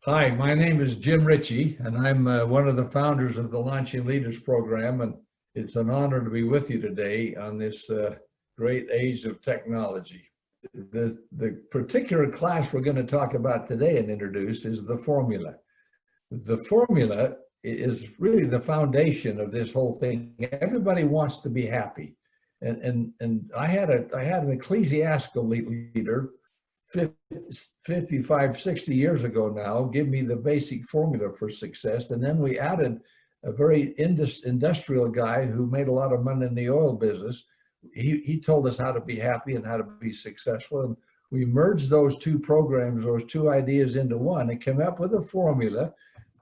Hi, my name is Jim Ritchie, and I'm one of the founders of the Launching Leaders program. And it's an honor to be with you today on this great age of technology. The particular class we're going to talk about today and introduce is the formula. The formula is really the foundation of this whole thing. Everybody wants to be happy. And I had an ecclesiastical leader 55, 60 years ago now, give me the basic formula for success. And then we added a very industrial guy who made a lot of money in the oil business. He told us how to be happy and how to be successful. And we merged those two programs, those two ideas into one, and came up with a formula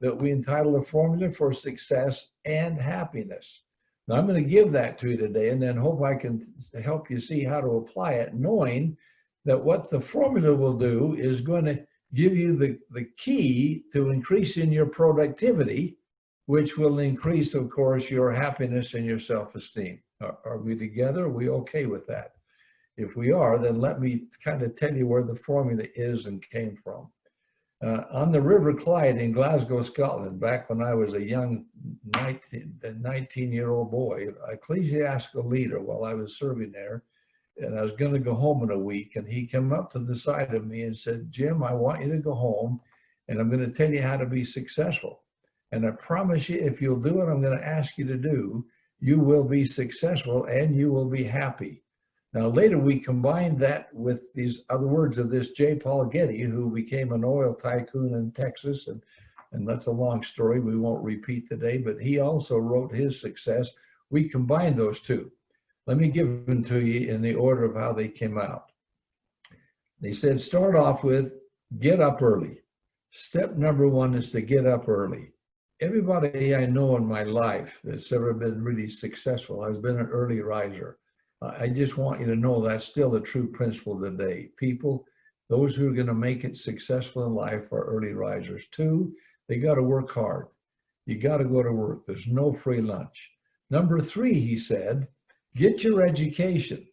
that we entitled a formula for success and happiness. Now I'm going to give that to you today and then hope I can help you see how to apply it, knowing that what the formula will do is going to give you the key to increasing your productivity, which will increase, of course, your happiness and your self-esteem. Are we together? Are we okay with that? If we are, then let me kind of tell you where the formula is and came from. On the River Clyde in Glasgow, Scotland, back when I was a young 19-year-old boy, ecclesiastical leader while I was serving there, and I was going to go home in a week, and he came up to the side of me and said, Jim, I want you to go home, and I'm going to tell you how to be successful. And I promise you, if you'll do what I'm going to ask you to do, you will be successful and you will be happy. Now, later we combined that with these other words of this J. Paul Getty, who became an oil tycoon in Texas, and that's a long story we won't repeat today, but he also wrote his success. We combined those two. Let me give them to you in the order of how they came out. They said, start off with get up early. Step number one is to get up early. Everybody I know in my life that's ever been really successful has been an early riser. I just want you to know that's still a true principle today. People, those who are going to make it successful in life are early risers. Two, they got to work hard. You got to go to work. There's no free lunch. Number three, he said, get your education.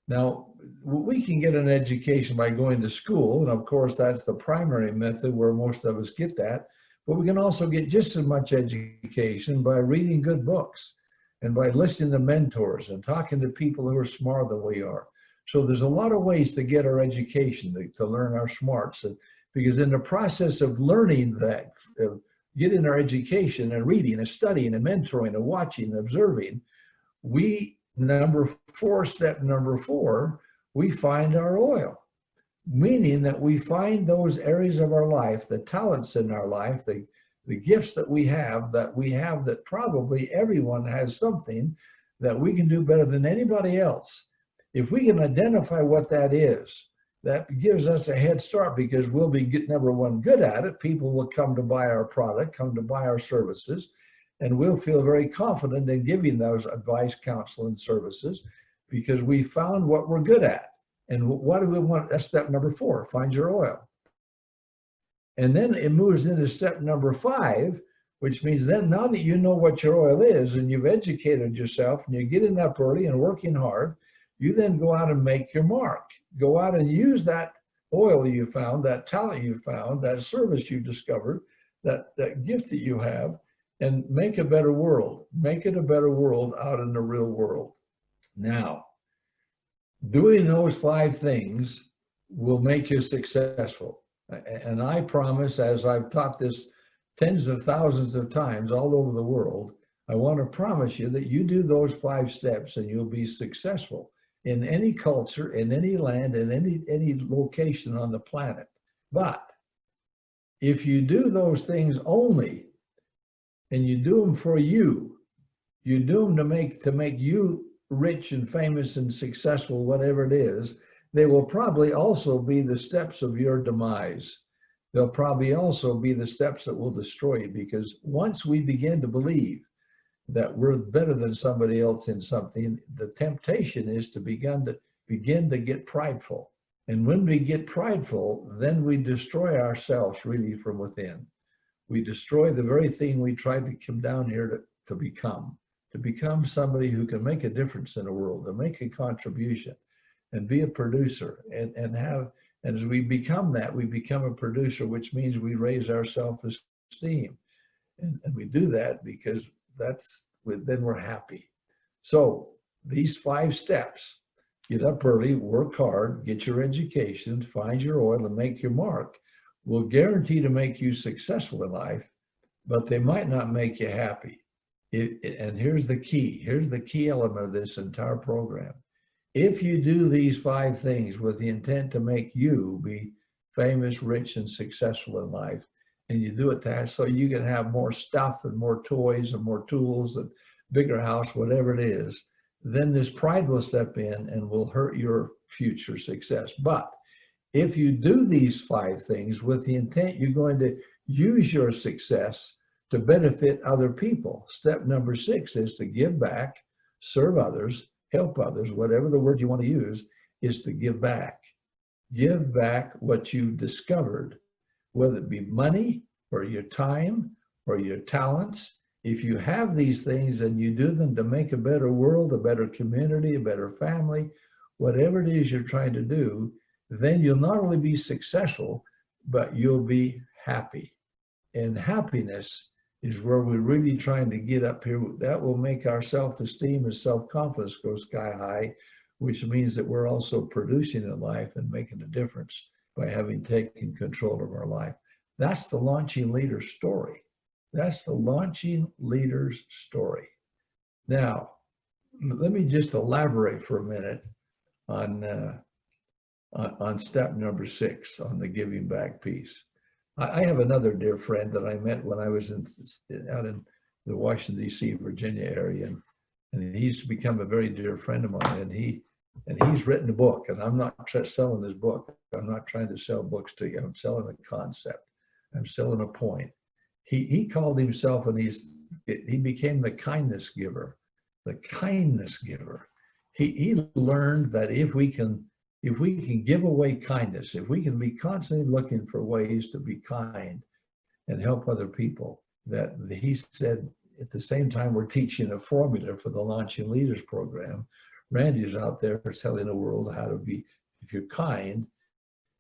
Now, we can get an education by going to school, and of course, that's the primary method where most of us get that. But we can also get just as much education by reading good books and by listening to mentors and talking to people who are smarter than we are. So there's a lot of ways to get our education, to learn our smarts. And because in the process of learning that, getting our education and reading and studying and mentoring and watching and observing, step number four, we find our oil, meaning that we find those areas of our life, the talents in our life, the gifts that we have that probably everyone has something that we can do better than anybody else. If we can identify what that is, that gives us a head start because we'll be number one, good at it. People will come to buy our product, come to buy our services, and we'll feel very confident in giving those advice, counsel, and services because we found what we're good at. And what do we want? That's step number four, find your oil. And then it moves into step number five, which means then now that you know what your oil is and you've educated yourself and you're getting up early and working hard, you then go out and make your mark. Go out and use that oil you found, that talent you found, that service you discovered, that gift that you have, and make a better world. Make it a better world out in the real world. Now, doing those five things will make you successful. And I promise, as I've taught this tens of thousands of times all over the world, I want to promise you that you do those five steps and you'll be successful in any culture, in any land, in any location on the planet. But if you do those things only, and you do them for you, you do them to make you rich and famous and successful, whatever it is, they will probably also be the steps of your demise. They'll probably also be the steps that will destroy you, because once we begin to believe that we're better than somebody else in something, the temptation is to begin to get prideful. And when we get prideful, then we destroy ourselves really from within. We destroy the very thing we tried to come down here to become somebody who can make a difference in the world, to make a contribution and be a producer and have And as we become that, we become a producer, which means we raise our self-esteem. And we do that because then we're happy. So these 5 steps: get up early, work hard, get your education, find your oil, and make your mark, will guarantee to make you successful in life, but they might not make you happy. And here's the key. Here's the key element of this entire program. If you do these 5 things with the intent to make you be famous, rich, and successful in life, and you do it so you can have more stuff and more toys and more tools and bigger house, whatever it is, then this pride will step in and will hurt your future success. But if you do these 5 things with the intent you're going to use your success to benefit other people, step number 6 is to give back, serve others, help others, whatever the word you want to use, is to give back. Give back what you've discovered, whether it be money or your time or your talents. If you have these things and you do them to make a better world, a better community, a better family, whatever it is you're trying to do, then you'll not only be successful, but you'll be happy. And happiness is where we're really trying to get up here. That will make our self-esteem and self-confidence go sky high, which means that we're also producing in life and making a difference by having taken control of our life. That's the Launching Leaders story. That's the Launching Leaders story. Now, let me just elaborate for a minute on step number 6, on the giving back piece. I have another dear friend that I met when I was out in the Washington, D.C., Virginia area, and he's become a very dear friend of mine, and he's written a book, and I'm not selling his book. I'm not trying to sell books to you. I'm selling a concept. I'm selling a point. He called himself, and he became the kindness giver. The kindness giver. He learned that if we can give away kindness, if we can be constantly looking for ways to be kind and help other people, that he said, at the same time we're teaching a formula for the Launching Leaders program, Randy's out there telling the world how to be, if you're kind,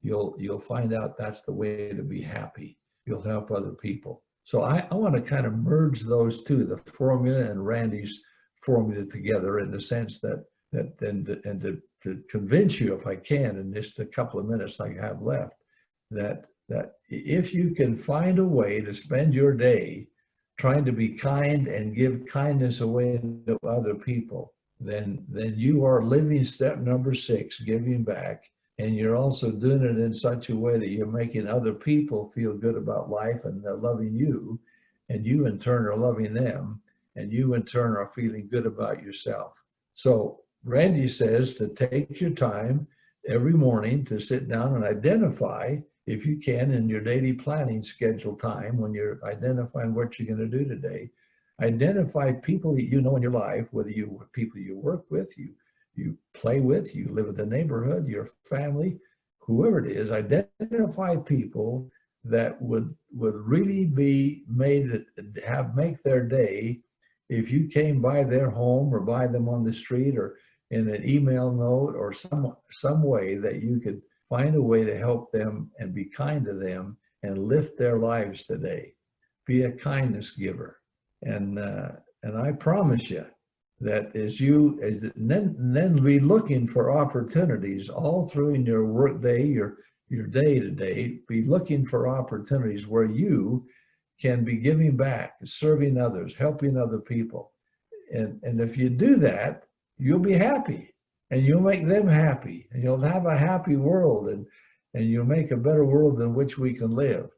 you'll find out that's the way to be happy. You'll help other people. So I want to kind of merge those two, the formula and Randy's formula, together, in the sense that to convince you, if I can, in just a couple of minutes I have left, that if you can find a way to spend your day trying to be kind and give kindness away to other people, then you are living step number 6, giving back. And you're also doing it in such a way that you're making other people feel good about life, and they're loving you, and you in turn are loving them, and you in turn are feeling good about yourself. So Randy says to take your time every morning to sit down and identify, if you can, in your daily planning schedule time, when you're identifying what you're going to do today, identify people that you know in your life, whether people you work with, you play with, you live in the neighborhood, your family, whoever it is. Identify people that would really be make their day if you came by their home or by them on the street or in an email note or some way that you could find a way to help them and be kind to them and lift their lives today. Be a kindness giver. And I promise you that then be looking for opportunities all through in your work day, your day to day, be looking for opportunities where you can be giving back, serving others, helping other people. And if you do that, you'll be happy, and you'll make them happy, and you'll have a happy world, and you'll make a better world in which we can live.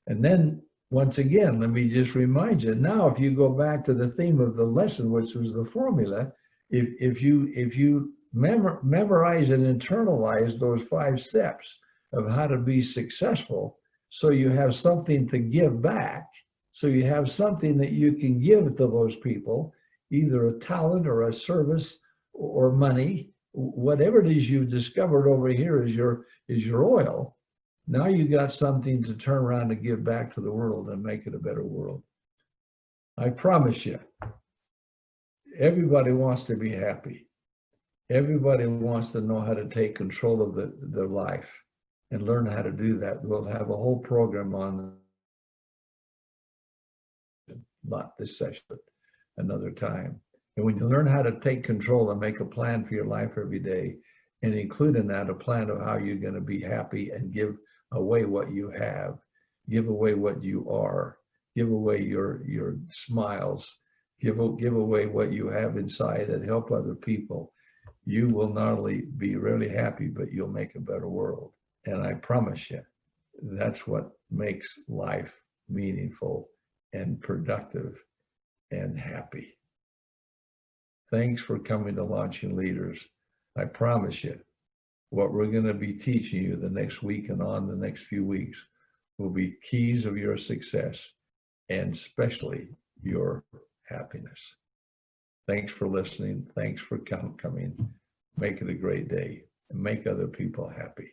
And then, once again, let me just remind you, now if you go back to the theme of the lesson, which was the formula, if you memorize and internalize those 5 steps of how to be successful, so you have something to give back, so you have something that you can give to those people, either a talent or a service or money, whatever it is you've discovered over here is your oil. Now you got something to turn around and give back to the world and make it a better world. I promise you, everybody wants to be happy. Everybody wants to know how to take control of their life. and learn how to do that. We'll have a whole program on, not this session, but another time. And when you learn how to take control and make a plan for your life every day, and include in that a plan of how you're going to be happy and give away what you have, give away what you are, give away your smiles, give away what you have inside and help other people, you will not only be really happy, but you'll make a better world. And I promise you, that's what makes life meaningful and productive and happy. Thanks for coming to Launching Leaders. I promise you, what we're going to be teaching you the next week and on the next few weeks will be keys of your success and especially your happiness. Thanks for listening. Thanks for coming. Make it a great day and make other people happy.